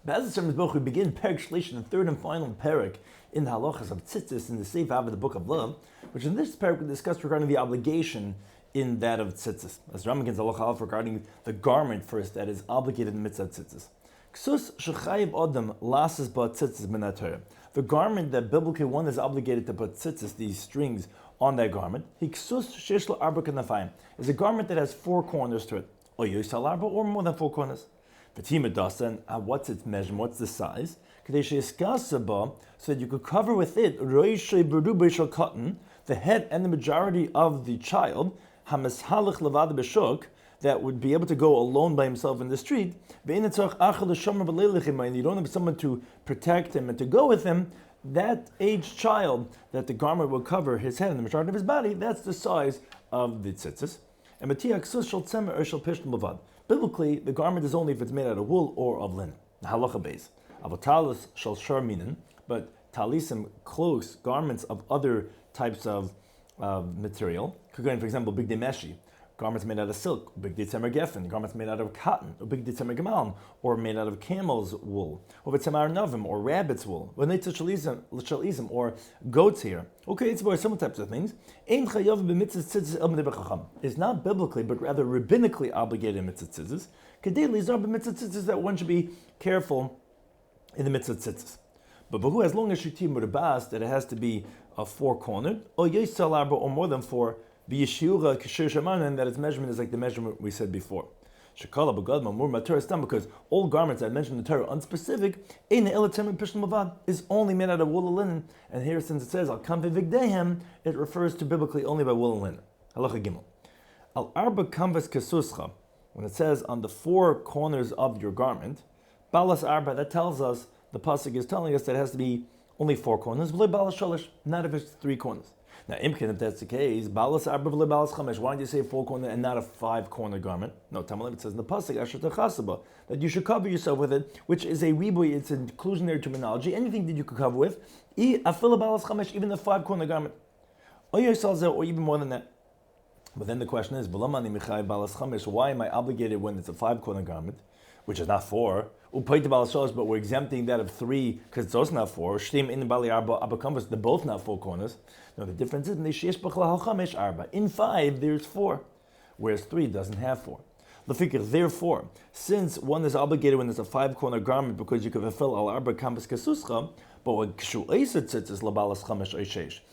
We begin Perek Shlish, the third and final Perek in the halachas of tzitzis in the Seif Av of the Book of Love, which in this Perek we discussed regarding the obligation in that of tzitzis. As Rambam begins halacha regarding the garment first that is obligated in the mitzvah tzitzis. Ksus shechayiv odem lasses ba tzitzis min Torah. The garment that biblically one is obligated to put tzitzis, these strings, on that garment, hiksus sheish lo arba kanafayim, is a garment that has four corners to it, or yosal arba, or more than four corners. And what's its measurement? What's the size? So that you could cover with it the head and the majority of the child that would be able to go alone by himself in the street. And you don't have someone to protect him and to go with him. That aged child that the garment will cover his head and the majority of his body, that's the size of the tzitzis. And biblically, the garment is only if it's made out of wool or of linen. Halacha beis. Avotalis shall shar minin, but talisim, clothes, garments of other types of material. Could go in, for example, big meshi, garments made out of silk, big tzemer geffen, garments made out of cotton, or big tzemer gemalm, or made out of camel's wool, or tzemer novim, or rabbit's wool, or shalizim, or goat's hair. Okay, it's about similar types of things. It's not biblically, but rather rabbinically obligated in mitzvah tzitzis. That one should be careful in the mitzvah tzitzis. But who, as long as shitim murabas, that it has to be four-cornered, or more than four, and that its measurement is like the measurement we said before. Because all garments I mentioned in the Torah unspecific is only made out of wool or linen. And here, since it says al kamve vigdehem, it refers to biblically only by wool and linen. Halacha gimel. Al arba kamves kesuscha, when it says on the four corners of your garment, balas arba, that tells us, the pasuk is telling us that it has to be only four corners, balas shalish, not if it's three corners. Now, imkin, if that's the case, balas arba balas chamesh. Why did you say four corner and not a five-corner garment? No, Tamalim, it says in the pasuk asher techasaba, that you should cover yourself with it, which is a ribui. It's an inclusionary terminology. Anything that you could cover with, afila balas chamesh, even the five-corner garment, or even more than that. But then the question is, why am I obligated when it's a five-corner garment, which is not four? But we're exempting that of three because it's also not four. They're both not four corners. No, the difference is in five there's four, whereas three doesn't have four. Therefore, since one is obligated when it's a five-corner garment because you can fulfill al arba kambas kesuscha, but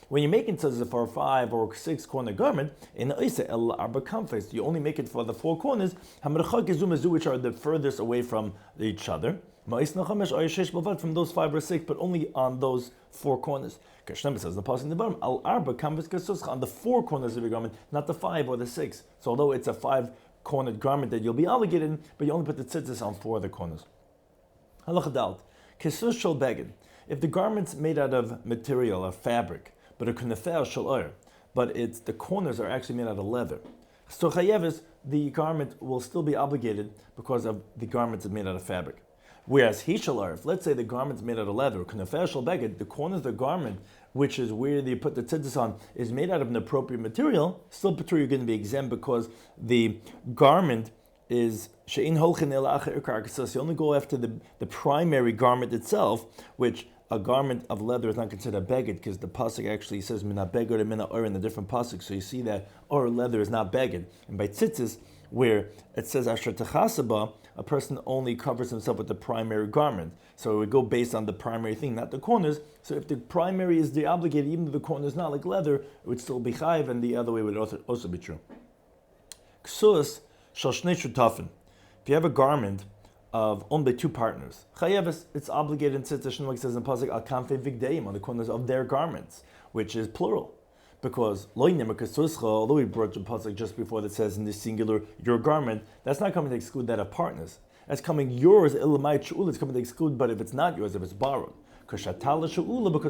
when you make it for a five or six-corner garment, in el arba kambas, you only make it for the four corners, which are the furthest away from each other. From those five or six, but only on those four corners. Kashem says the passage in the bottom, al arba kambas kesuscha, on the four corners of your garment, not the five or the six. So although it's a five-cornered garment that you'll be obligated in, but you only put the tzitzis on four of the corners. Halacha dalt, kesus shel beged. If the garment's made out of material, of fabric, but a kunafel shel oir, but the corners are actually made out of leather, so chayevis, the garment will still be obligated because of the garments are made out of fabric. Whereas he shel oir, if let's say the garment's made out of leather, kunafel shel beged, the corners of the garment, which is where they put the tzitzis on, is made out of an appropriate material, still you're going to be exempt because the garment is she'in holchin el acher ikar. So you only go after the primary garment itself, which a garment of leather is not considered a beged because the pasuk actually says mina beged or mina or in the different pasuk. So you see that or leather is not beged. And by tzitzis, where it says asher techasaba, a person only covers himself with the primary garment. So it would go based on the primary thing, not the corners. So if the primary is the obligated, even though the corner is not like leather, it would still be chayiv, and the other way would also be true. Ksus shal shnei shutafin. If you have a garment of owned by two partners, chayeves, it's obligated in tzitzis, like it says in pasuk al kamfei vigdeim, on the corners of their garments, which is plural. Because although we brought the pasuk just before that says in the singular your garment, that's not coming to exclude that of partners. That's coming yours, it's coming to exclude, but if it's not yours, if it's borrowed. Because a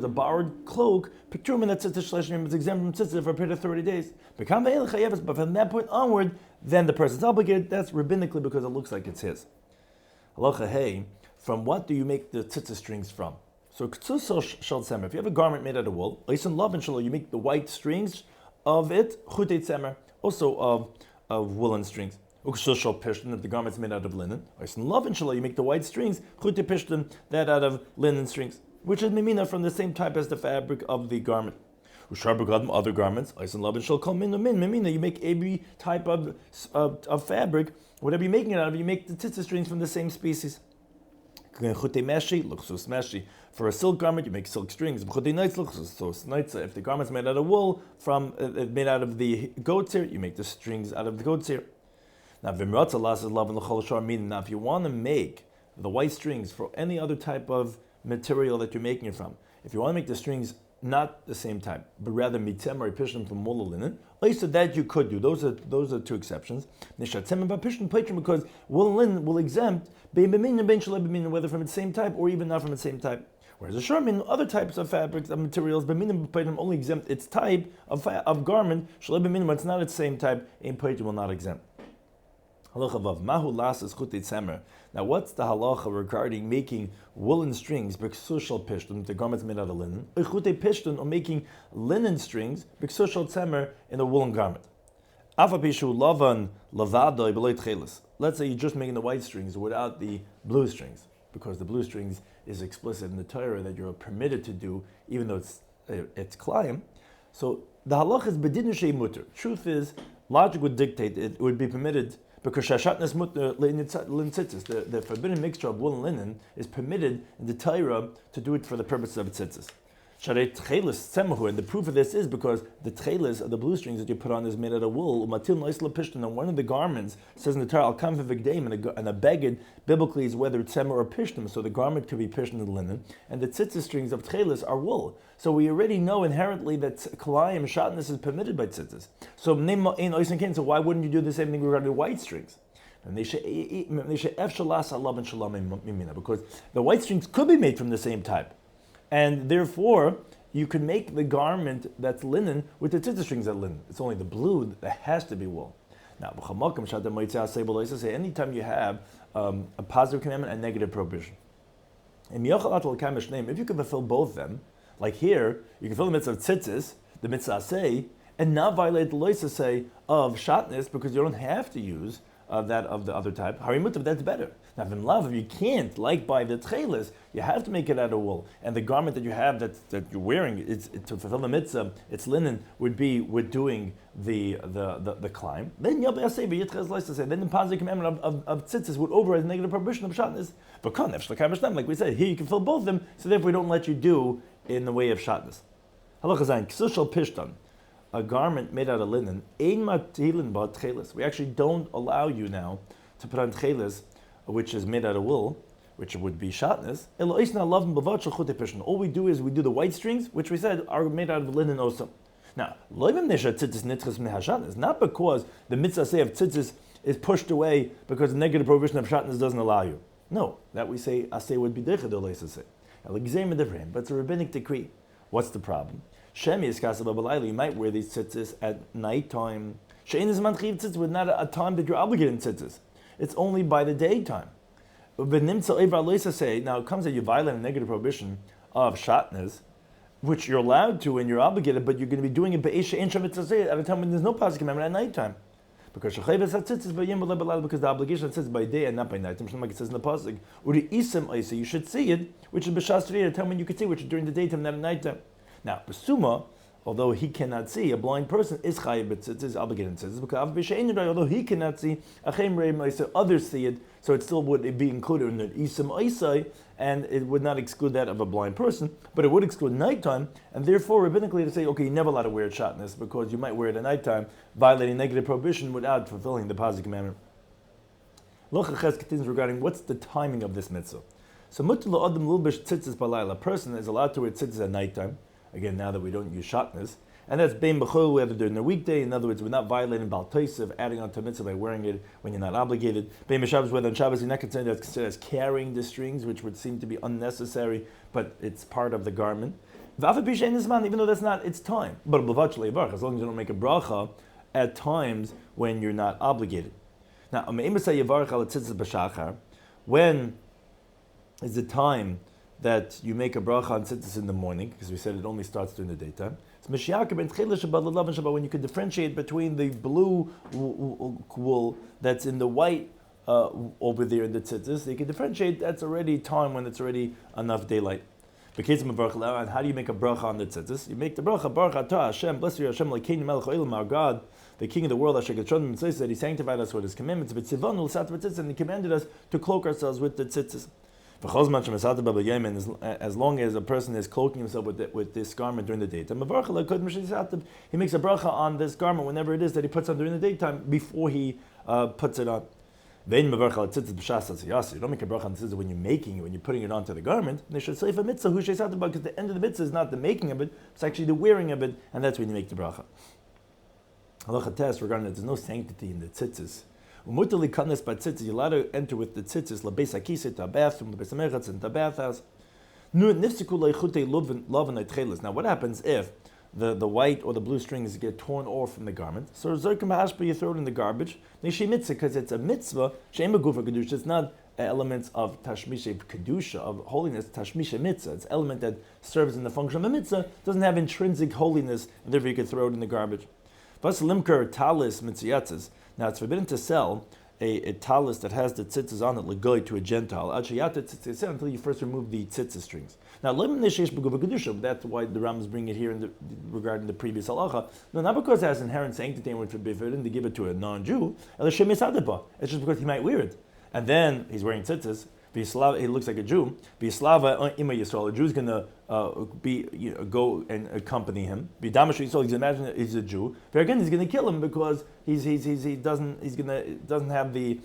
borrowed cloak, is exempt from tzitzis for a period of 30 days. But from that point onward, then the person's obligated. That's rabbinically because it looks like it's his. Halacha hey, from what do you make the tzitzis strings from? So if you have a garment made out of wool, you make the white strings of it, also of woolen strings. Ukshul pishtan, if the garment's made out of linen. Oisin love inshallah, you make the white strings, chute pishtan, that out of linen strings, which is mimina from the same type as the fabric of the garment. Usharberg other garments, oisin love inshallah kol min mimina, you make every type of fabric, whatever you're making it out of, you make the tzitzis strings from the same species. For a silk garment, you make silk strings. If the garment's made out of wool, made out of the goat's hair, you make the strings out of the goat's hair. Now, if you want to make the white strings for any other type of material that you're making it from, if you want to make the strings not the same type, but rather mitem or pishtim from wool or linen, so that you could do. Those are two exceptions. Because wool and linen will exempt whether from the same type or even not from the same type. Whereas a sharmin, other types of fabrics and materials, only exempt its type of garment. It's not its same type. Will not exempt. Now, what's the halacha regarding making woolen strings, the garments made out of linen, or making linen strings, in a woolen garment? Let's say you're just making the white strings without the blue strings, because the blue strings is explicit in the Torah that you're permitted to do, even though it's klayim. So the halacha is bedin shei muter. Truth is, logic would dictate it would be permitted, because shashatnes muter tzitzis, the forbidden mixture of wool and linen, is permitted in the Torah to do it for the purposes of tzitzis. And the proof of this is because the tchelis, the blue strings that you put on, is made out of wool. And one of the garments says in the Torah, and a beged biblically is whether it's semer or pishtim. So the garment could be pishtim and linen, and the tzitzis strings of tchelis are wool. So we already know inherently that kalayim shatness is permitted by tzitzis. So why wouldn't you do the same thing regarding white strings? Because the white strings could be made from the same type. And therefore, you can make the garment that's linen with the tzitzis strings that linen. It's only the blue that has to be wool. Now, anytime you have a positive commandment and negative prohibition, if you can fulfill both of them, like here, you can fulfill the mitzvah of tzitzis, the mitzvah say, and not violate the loisa say of shatnez, because you don't have to use that of the other type. Harimutav, that's better. Now, if you can't, like by the tchelis, you have to make it out of wool, and the garment that you have that you're wearing, to fulfill the mitzvah, it's linen, would be with doing the climb. Then then the positive commandment of tzitzis would override the negative prohibition of shatnez. But like we said, here you can fill both of them, so therefore we don't let you do in the way of shatnez. Halacha zayin, ksushal pishtan, a garment made out of linen, ein matilin ba tchelis. We actually don't allow you now to put on tchelis, which is made out of wool, which would be shatnez. All we do is we do the white strings, which we said are made out of linen also. Now, not because the mitzvah say of tzitzis is pushed away because the negative prohibition of shatnez doesn't allow you. No, that we say asay would be deicha d'oleisa say. But it's a rabbinic decree. What's the problem? You might wear these tzitzis at night time. Tzitzis with not a time that you're obligated in tzitzis. It's only by the daytime. Now it comes that you violate a negative prohibition of shatnez, which you're allowed to and you're obligated, but you're going to be doing it at a time when there's no positive commandment at nighttime. Because the obligation says by day and not by night. Like it says in the pasuk, you should see it, which is b'shas at a time when you can see, which is during the daytime, not at nighttime. Now, Basuma, although he cannot see, a blind person is chayiv b'tzitzis, is obligated in tzitzis, because although he cannot see, others see it, so it still would be included in the isim oisai, and it would not exclude that of a blind person, but it would exclude nighttime, and therefore rabbinically to say, okay, you're never allowed to wear shatnez, because you might wear it at nighttime, violating negative prohibition without fulfilling the positive commandment. Locha Ches continues regarding what's the timing of this mitzvah. So mutal adam lulbish tzitzis balayla, a person is allowed to wear tzitzis at nighttime. Again, now that we don't use shatnez, and that's bein b'chol, whether during the weekday. In other words, we're not violating bal toisav, adding on to mitzvah by wearing it when you're not obligated. Bein b'Shabbos, whether on Shabbos you're not considered as carrying the strings, which would seem to be unnecessary, but it's part of the garment. Even though that's not its time, but as long as you don't make a bracha at times when you're not obligated. Now, when is the time that you make a bracha on tzitzis in the morning, because we said it only starts during the daytime. When you can differentiate between the blue wool that's in the white over there in the tzitzis, you can differentiate. That's already time when it's already enough daylight. And how do you make a bracha on the tzitzis? You make the bracha, Baruch atah Hashem, blessed are you Hashem, Lekeinu melech haolam, our God, the King of the world, that He sanctified us with His commandments, and He commanded us to cloak ourselves with the tzitzis. As long as a person is cloaking himself with this garment during the daytime, he makes a bracha on this garment whenever it is that he puts on during the daytime before he puts it on. You don't make a bracha on tzitzis when you're making it, when you're putting it onto the garment. They should say for mitzvah, because the end of the mitzvah is not the making of it, it's actually the wearing of it, and that's when you make the bracha. Halacha test regarding that there's no sanctity in the tzitzis. You're allowed to enter with the tzitzis, to a bathroom, to a bathhouse. Now, what happens if the white or the blue strings get torn off from the garment? So, you throw it in the garbage. Because it's a mitzvah, it's not elements of tashmisha kedusha, of holiness, tashmisha mitzvah. It's an element that serves in the function of a mitzvah, doesn't have intrinsic holiness, and therefore you can throw it in the garbage. Talis mitziyatzes. Now it's forbidden to sell a talis that has the tzitzis on it, legoy, to a Gentile, until you first remove the tzitzis strings. Now, that's why the Rambam is bringing it here regarding the previous halacha. No, not because it has inherent sanctity and would be forbidden to give it to a non-Jew. It's just because he might wear it. And then he's wearing tzitzis. He looks like a Jew. A Jew is going to go and accompany him. Imagine he's a Jew. But again, he's going to kill him because he doesn't have the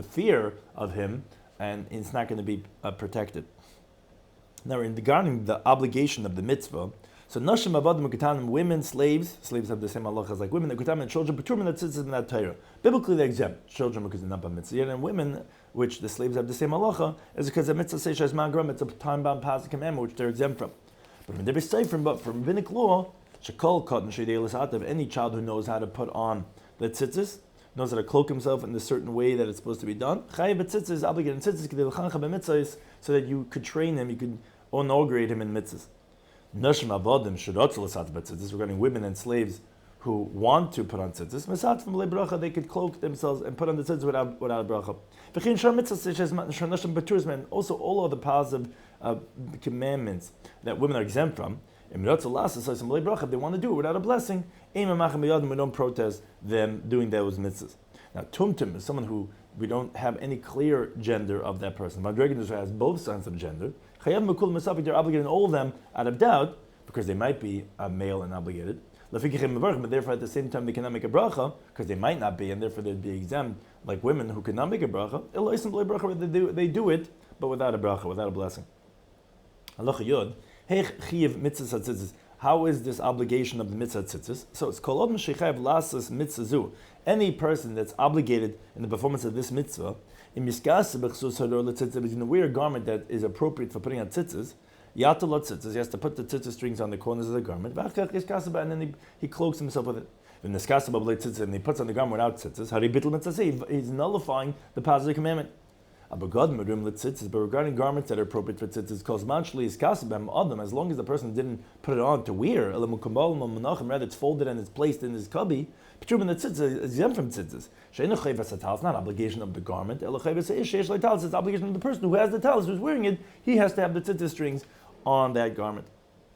fear of him, and it's not going to be protected. Now, regarding the obligation of the mitzvah, so nashim avadim uketanim, women, slaves have the same halachas like women, uketanim, and children, patur min tzitzis min Torah. Biblically, they're exempt. Children because they're not by mitzvah, and women, which the slaves have the same halacha, is because the mitzvah says shas magram, it's a time-bound positive commandment which they're exempt from. But from rabbinic law, shekol cotton sheidelis atav, any child who knows how to put on the tzitzis, knows how to cloak himself in a certain way that it's supposed to be done. Chayav tzitzis is obligated in tzitzis kedei l'chancha b'mitzvahs, so that you could train him, you could inaugurate him in mitzvahs. Nashim avodim shirotzel l'sat b'tzitzis, regarding women and slaves who want to put on tzitzis, mesat from bracha, they could cloak themselves and put on the tzitzis without bracha. V'chein shar mitzvahs and also all other positive commandments that women are exempt from. If they want to do it without a blessing, we don't protest them doing those mitzvahs. Now, tumtum is someone who we don't have any clear gender of that person. Madregan has both signs of gender. They're obligated in all of them out of doubt, because they might be male and obligated. But therefore, at the same time, they cannot make a bracha, because they might not be, and therefore they'd be exempt, like women who cannot make a bracha. They do it, but without a bracha, without a blessing. How is this obligation of the mitzvah tzitzis? So it's kolod m'sheichayev lasas mitzvah. Any person that's obligated in the performance of this mitzvah, in miskas b'chsus hador letzitzis, is in a weird garment that is appropriate for putting on tzitzis. Yatalot tzitzis, he has to put the tzitzis strings on the corners of the garment. And then he cloaks himself with it. When the skasaba blade tzitzis, and he puts on the garment without tzitzis, how do you bittul mitzvah? He's nullifying the positive commandment. But regarding garments that are appropriate for tzitzis, as long as the person didn't put it on to wear, rather it's folded and it's placed in his cubby, the tzitzis is exempt from tzitzis. It's not obligation of the garment. It's obligation of the person who has the talis, who's wearing it. He has to have the tzitzis strings on that garment.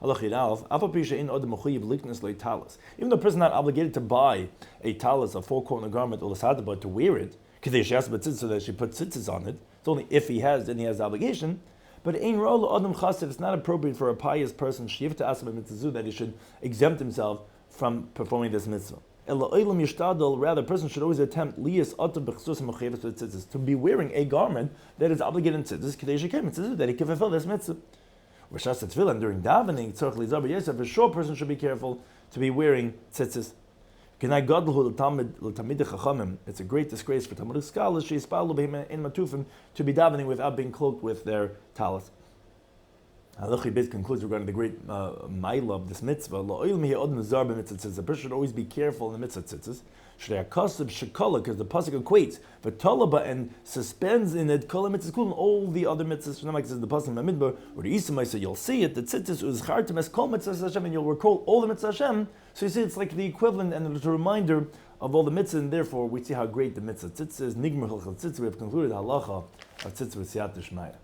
Even though a person is not obligated to buy a talis, a four-corner garment, but to wear it, so that she puts tzitzis on it. It's only if he has, then he has the obligation. But it's not appropriate for a pious person that he should exempt himself from performing this mitzvah. Rather, a person should always attempt to be wearing a garment that is obligated in tzitzis, that he can fulfill this mitzvah. And during davening, for sure, a person should be careful to be wearing tzitzis. It's a great disgrace for Talmudic scholars to be davening without being cloaked with their talis. Halachi Beis concludes regarding the great ma'ila of this mitzvah. A person should always be careful in the mitzvah tzitzis Shrei HaKasav Shekala, because the pasuk equates v'talaba and suspends in it kol mitzvahs kulin, all the other mitzvahs. Like it says the pasuk in Bamidbar or the Isamai, so you'll see it. The tzitzis is chartem as kol mitzvahs Hashem, and you'll recall all the mitzvahs Hashem. So you see, it's like the equivalent and it's a reminder of all the mitzvahs, and therefore we see how great the mitzvah tzitzis is. Nigmar Hilchos Tzitzis. We have concluded halacha of tzitzis with siyata shmaya.